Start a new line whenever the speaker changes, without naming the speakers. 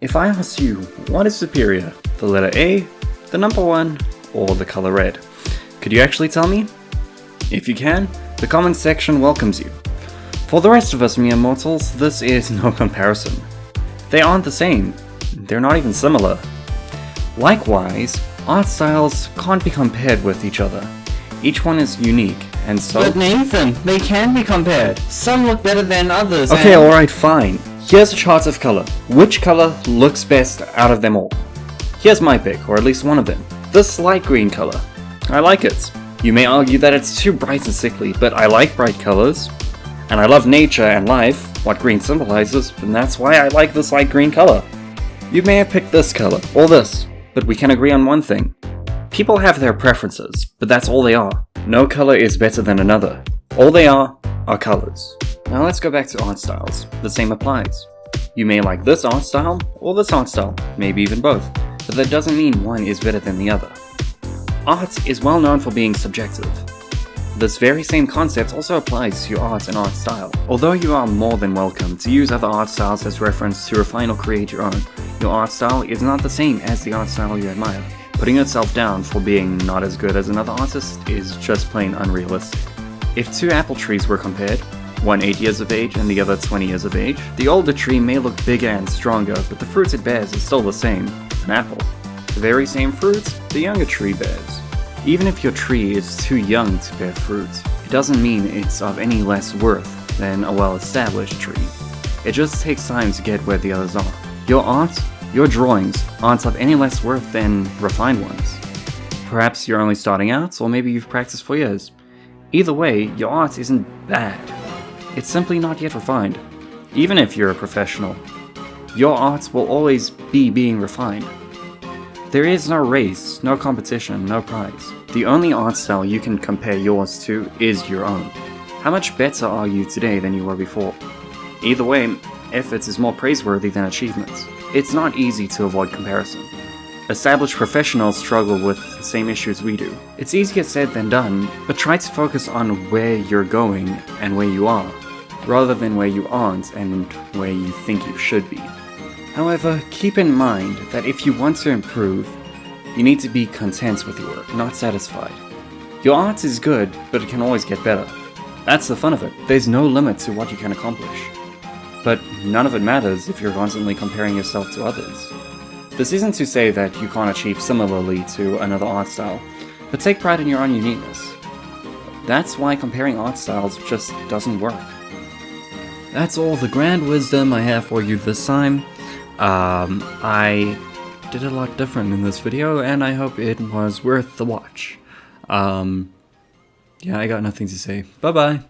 If I asked you, what is superior, the letter A, the number 1, or the color red? Could you actually tell me? If you can, the comment section welcomes you. For the rest of us mere mortals, this is no comparison. They aren't the same. They're not even similar. Likewise, art styles can't be compared with each other. Each one is unique, and so—
But Nathan, they can be compared. Some look better than others.
Okay, alright, fine. Here's a chart of color. Which color looks best out of them all? Here's my pick, or at least one of them. This light green color. I like it. You may argue that it's too bright and sickly, but I like bright colors. And I love nature and life, what green symbolizes, and that's why I like this light green color. You may have picked this color, or this, but we can agree on one thing. People have their preferences, but that's all they are. No color is better than another. All they are colors. Now let's go back to art styles. The same applies. You may like this art style, or this art style, maybe even both, but that doesn't mean one is better than the other. Art is well known for being subjective. This very same concept also applies to your art and art style. Although you are more than welcome to use other art styles as reference to refine or create your own, your art style is not the same as the art style you admire. Putting yourself down for being not as good as another artist is just plain unrealistic. If two apple trees were compared, one 8 years of age and the other 20 years of age, the older tree may look bigger and stronger, but the fruit it bears is still the same, an apple. The very same fruits the younger tree bears. Even if your tree is too young to bear fruit, it doesn't mean it's of any less worth than a well-established tree. It just takes time to get where the others are. Your art, your drawings, aren't of any less worth than refined ones. Perhaps you're only starting out, or maybe you've practiced for years. Either way, your art isn't bad. It's simply not yet refined. Even if you're a professional, your art will always be being refined. There is no race, no competition, no prize. The only art style you can compare yours to is your own. How much better are you today than you were before? Either way, effort is more praiseworthy than achievements. It's not easy to avoid comparison. Established professionals struggle with the same issues we do. It's easier said than done, but try to focus on where you're going and where you are, rather than where you aren't and where you think you should be. However, keep in mind that if you want to improve, you need to be content with your work, not satisfied. Your art is good, but it can always get better. That's the fun of it. There's no limit to what you can accomplish. But none of it matters if you're constantly comparing yourself to others. This isn't to say that you can't achieve similarly to another art style, but take pride in your own uniqueness. That's why comparing art styles just doesn't work. That's all the grand wisdom I have for you this time. I did a lot different in this video, and I hope it was worth the watch. Yeah, I got nothing to say. Bye-bye.